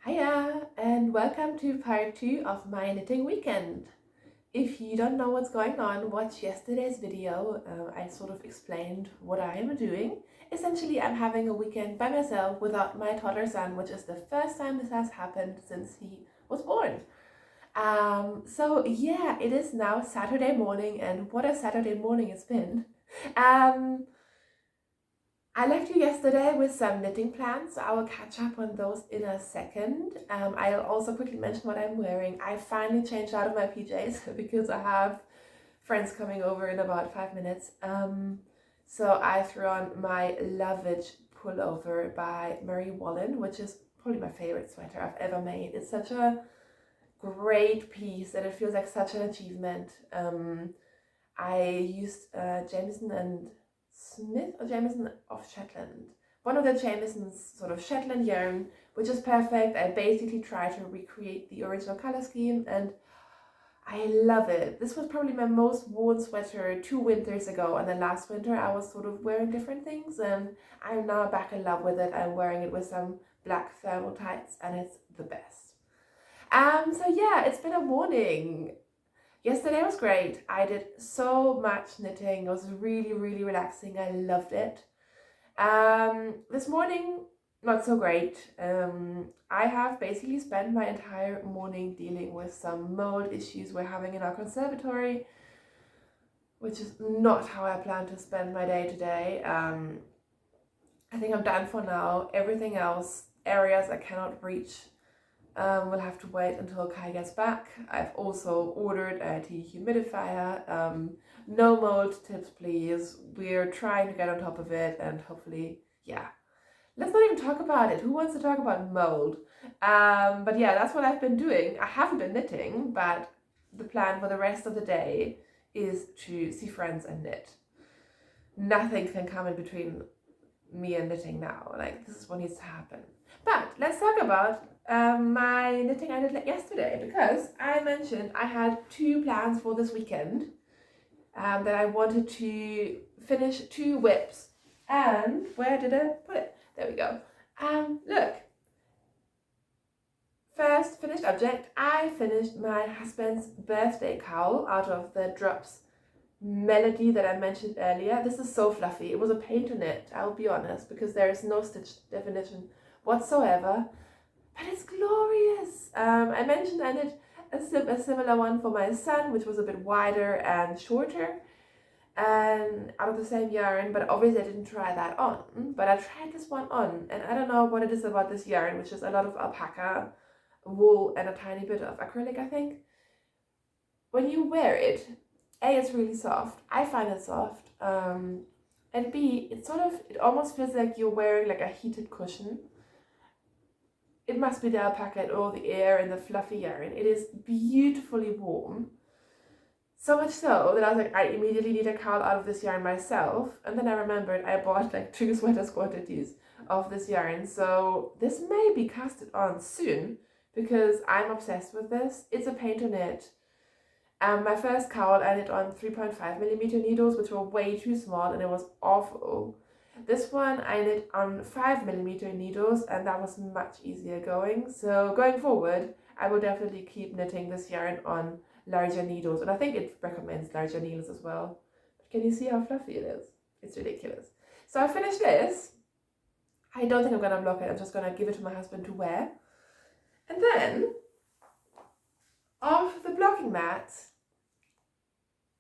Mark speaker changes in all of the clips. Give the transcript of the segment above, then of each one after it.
Speaker 1: Hiya, and welcome to part 2 of my knitting weekend. If you don't know what's going on, watch yesterday's video. I sort of explained what I am doing. Essentially, I'm having a weekend by myself without my toddler son, which is the first time this has happened since he was born. It is now Saturday morning, and what a Saturday morning it's been. I left you yesterday with some knitting plans, so I will catch up on those in a second. I'll also quickly mention what I'm wearing. I finally changed out of my PJs because I have friends coming over in about 5 minutes. So I threw on my Lovage pullover by Mary Wallen, which is probably my favorite sweater I've ever made. It's such a great piece and it feels like such an achievement. I used Jameson and Smith or Jameson of Shetland. One of the Jameson's sort of Shetland yarn, which is perfect. I basically try to recreate the original color scheme and I love it. This was probably my most worn sweater 2 winters ago, and then last winter I was sort of wearing different things and I'm now back in love with it. I'm wearing it with some black thermal tights and it's the best. It's been a morning. Yesterday was great. I did so much knitting. It was really, really relaxing. I loved it. This morning, not so great. I have basically spent my entire morning dealing with some mold issues we're having in our conservatory, which is not how I plan to spend my day today. I think I'm done for now. Everything else, areas I cannot reach, we'll have to wait until Kai gets back. I've also ordered a dehumidifier. No mold tips, please. We're trying to get on top of it and hopefully, Let's not even talk about it. Who wants to talk about mold? That's what I've been doing. I haven't been knitting, but the plan for the rest of the day is to see friends and knit. Nothing can come in between me and knitting now. Like, this is what needs to happen. But let's talk about my knitting I did yesterday, because I mentioned I had 2 plans for this weekend, that I wanted to finish 2 whips. And where did I put it? There we go. Look. First finished object, I finished my husband's birthday cowl out of the Drops melody that I mentioned earlier. This is so fluffy. It was a pain to knit, I'll be honest, because there is no stitch definition whatsoever, but it's glorious. I mentioned I did a similar one for my son, which was a bit wider and shorter and out of the same yarn, but obviously I didn't try that on, but I tried this one on, and I don't know what it is about this yarn, which is a lot of alpaca wool and a tiny bit of acrylic, I think. When you wear it, A, it's really soft. I find it soft. And B, it almost feels like you're wearing like a heated cushion. It must be the alpaca and all the air and the fluffy yarn. It is beautifully warm. So much so that I was like, I immediately need a cowl out of this yarn myself. And then I remembered I bought like 2 sweaters quantities of this yarn. So this may be casted on soon because I'm obsessed with this. It's a pain to knit. My first cowl I knit on 3.5mm needles, which were way too small and it was awful. This one I knit on 5mm needles and that was much easier going. So going forward, I will definitely keep knitting this yarn on larger needles, and I think it recommends larger needles as well. But can you see how fluffy it is? It's ridiculous. So I finished this. I don't think I'm gonna block it. I'm just gonna give it to my husband to wear. And then off the blocking mat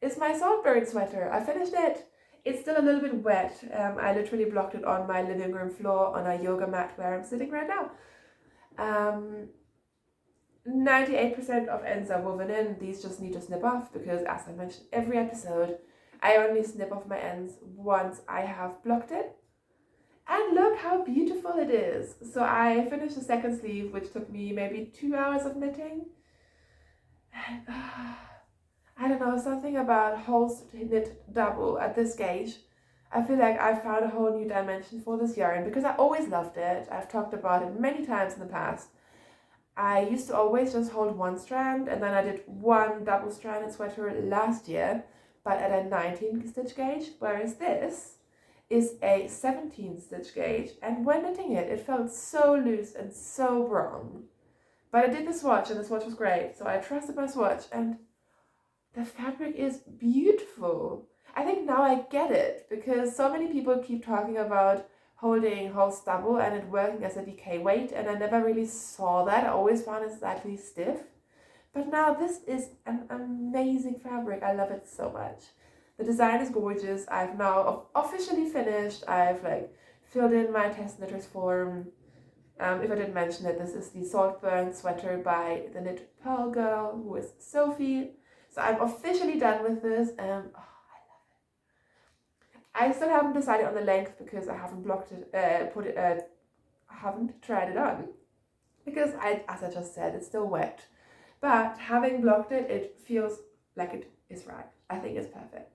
Speaker 1: is my Saltburn sweater. I finished it. It's still a little bit wet. I literally blocked it on my living room floor on a yoga mat where I'm sitting right now. 98% of ends are woven in. These just need to snip off because, as I mentioned every episode, I only snip off my ends once I have blocked it. And look how beautiful it is. So I finished the second sleeve, which took me maybe 2 hours of knitting. And I don't know, something about whole knit double at this gauge. I feel like I found a whole new dimension for this yarn because I always loved it. I've talked about it many times in the past. I used to always just hold 1 strand, and then I did 1 double-stranded sweater last year, but at a 19 stitch gauge, whereas this is a 17 stitch gauge, and when knitting it, it felt so loose and so wrong. But I did the swatch, and the swatch was great, so I trusted my swatch, and the fabric is beautiful. I think now I get it, because so many people keep talking about holding whole stubble and it working as a DK weight, and I never really saw that. I always found it slightly stiff. But now this is an amazing fabric. I love it so much. The design is gorgeous. I've now officially finished. I've filled in my test knitters form. If I didn't mention it, this is the Saltburn sweater by the Knit Pearl Girl, who is Sophie. So I'm officially done with this, and I love it. I still haven't decided on the length because I haven't blocked it, I haven't tried it on, because as I just said, it's still wet. But having blocked it, it feels like it is right. I think it's perfect.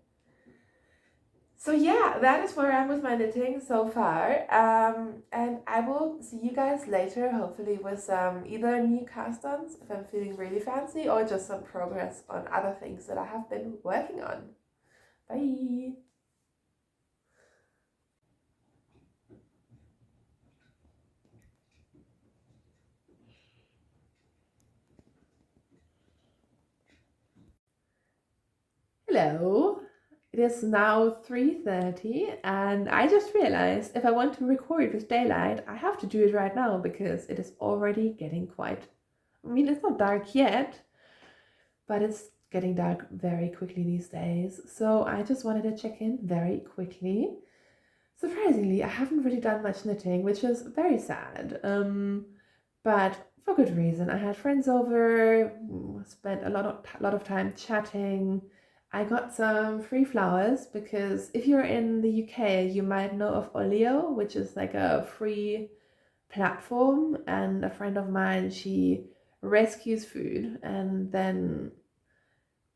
Speaker 1: So yeah, that is where I am with my knitting so far. And I will see you guys later, hopefully with some either new cast-ons, if I'm feeling really fancy, or just some progress on other things that I have been working on. Bye! Hello! It is now 3:30, and I just realized if I want to record with daylight, I have to do it right now because it is already getting quite... I mean, it's not dark yet, but it's getting dark very quickly these days. So I just wanted to check in very quickly. Surprisingly, I haven't really done much knitting, which is very sad. But for good reason. I had friends over, spent a lot of time chatting. I got some free flowers because if you're in the UK, you might know of Olio, which is like a free platform. And a friend of mine, she rescues food and then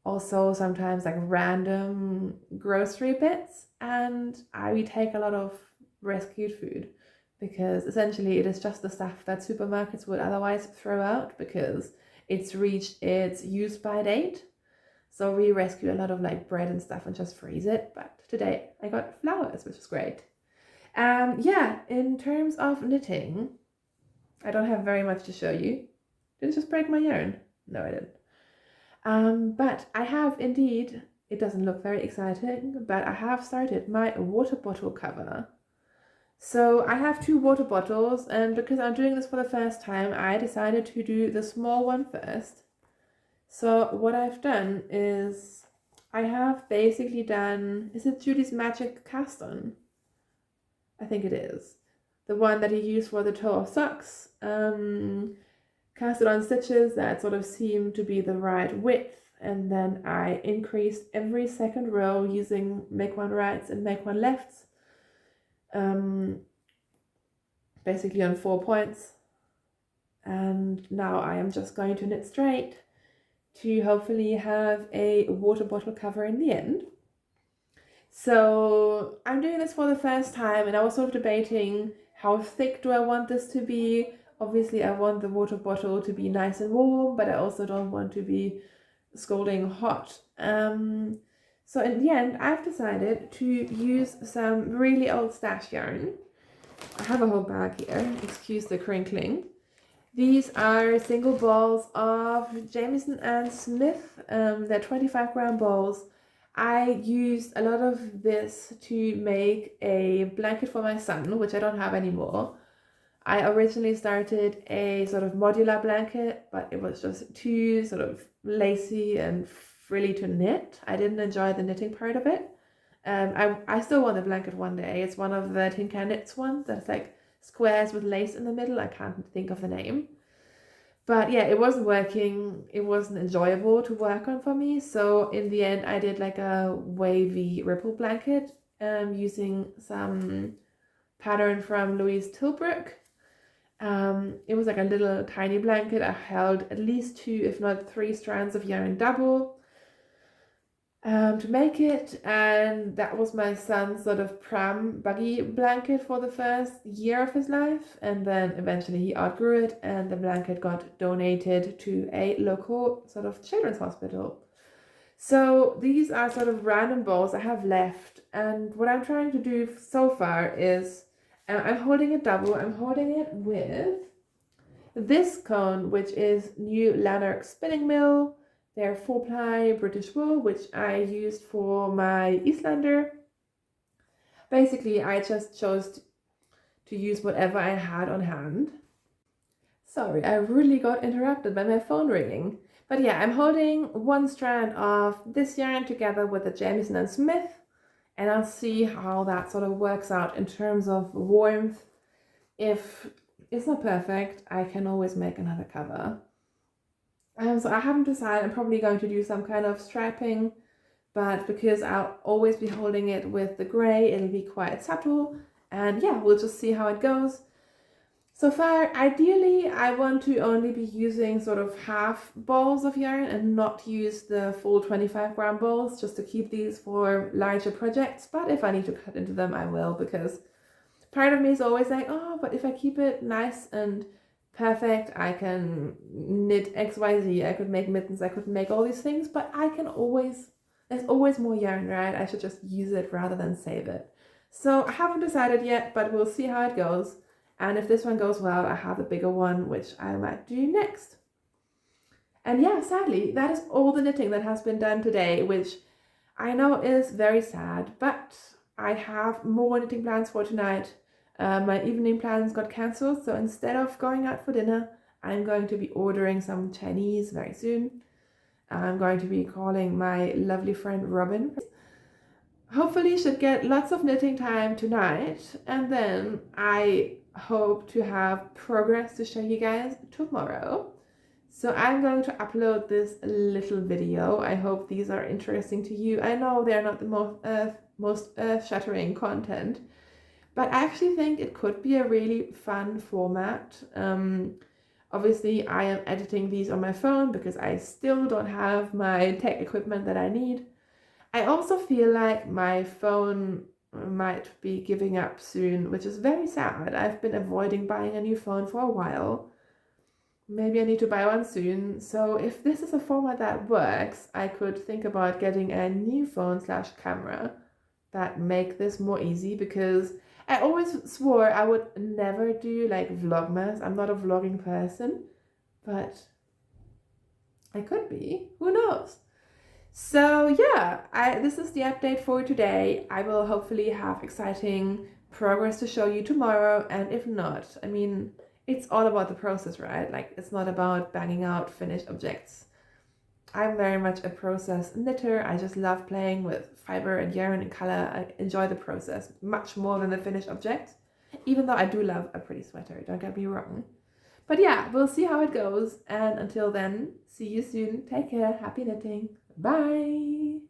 Speaker 1: also sometimes like random grocery bits. And we take a lot of rescued food because essentially it is just the stuff that supermarkets would otherwise throw out because it's reached its use by date. So we rescue a lot of like bread and stuff and just freeze it. But today I got flowers, which is great. Yeah, in terms of knitting, I don't have very much to show you. Did I just break my yarn? No, I didn't. But I have indeed, it doesn't look very exciting, but I have started my water bottle cover. So I have 2 water bottles, and because I'm doing this for the first time, I decided to do the small one first. So what I've done is I have basically done, is it Judy's Magic cast on? I think it is. The one that you use for the toe of socks. Casted on stitches that sort of seem to be the right width, and then I increased every second row using make one rights and make one lefts, basically on 4 points. And now I am just going to knit straight to hopefully have a water bottle cover in the end. So I'm doing this for the first time, and I was sort of debating how thick do I want this to be. Obviously I want the water bottle to be nice and warm, but I also don't want to be scalding hot. So in the end I've decided to use some really old stash yarn. I have a whole bag here, excuse the crinkling. These are single balls of Jamieson and Smith. They're 25 gram balls. I used a lot of this to make a blanket for my son, which I don't have anymore. I originally started a sort of modular blanket, but it was just too sort of lacy and frilly to knit. I didn't enjoy the knitting part of it. I still want the blanket one day. It's one of the Tin Can Knits ones that's like squares with lace in the middle. I can't think of the name. But yeah, it wasn't working. It wasn't enjoyable to work on for me. So in the end, I did like a wavy ripple blanket using some pattern from Louise Tilbrook. It was like a little tiny blanket. I held at least 2, if not 3 strands of yarn double to make it, and that was my son's sort of pram buggy blanket for the first year of his life, and then eventually he outgrew it and the blanket got donated to a local sort of children's hospital. So these are sort of random balls I have left, and what I'm trying to do so far is I'm holding it double. I'm holding it with this cone, which is New Lanark Spinning Mill. They're 4-ply British wool, which I used for my Eastlander. Basically, I just chose to use whatever I had on hand. Sorry, I really got interrupted by my phone ringing. But yeah, I'm holding one strand of this yarn together with the Jamieson and Smith, and I'll see how that sort of works out in terms of warmth. If it's not perfect, I can always make another cover. So I haven't decided. I'm probably going to do some kind of striping, but because I'll always be holding it with the grey, it'll be quite subtle. And yeah, we'll just see how it goes. So far, ideally, I want to only be using sort of half balls of yarn and not use the full 25-gram balls, just to keep these for larger projects. But if I need to cut into them, I will, because part of me is always like, oh, but if I keep it nice and perfect, I can knit XYZ, I could make mittens, I could make all these things, but I can always, there's always more yarn, right? I should just use it rather than save it. So I haven't decided yet, but we'll see how it goes. And if this one goes well, I have the bigger one, which I might do next. And yeah, sadly, that is all the knitting that has been done today, which I know is very sad, but I have more knitting plans for tonight. My evening plans got cancelled, so instead of going out for dinner, I'm going to be ordering some Chinese very soon. I'm going to be calling my lovely friend Robin. Hopefully should get lots of knitting time tonight, and then I hope to have progress to show you guys tomorrow. So I'm going to upload this little video. I hope these are interesting to you. I know they're not the most earth-shattering content, but I actually think it could be a really fun format. Obviously, I am editing these on my phone because I still don't have my tech equipment that I need. I also feel like my phone might be giving up soon, which is very sad. I've been avoiding buying a new phone for a while. Maybe I need to buy one soon. So if this is a format that works, I could think about getting a new phone/camera that make this more easy, because I always swore I would never do like Vlogmas. I'm not a vlogging person, but I could be. Who knows? So yeah, this is the update for today. I will hopefully have exciting progress to show you tomorrow, and if not, I mean, it's all about the process, right? Like, it's not about banging out finished objects. I'm very much a process knitter. I just love playing with fiber and yarn and color. I enjoy the process much more than the finished object, even though I do love a pretty sweater, don't get me wrong. But yeah, we'll see how it goes, and until then, see you soon. Take care. Happy knitting. Bye!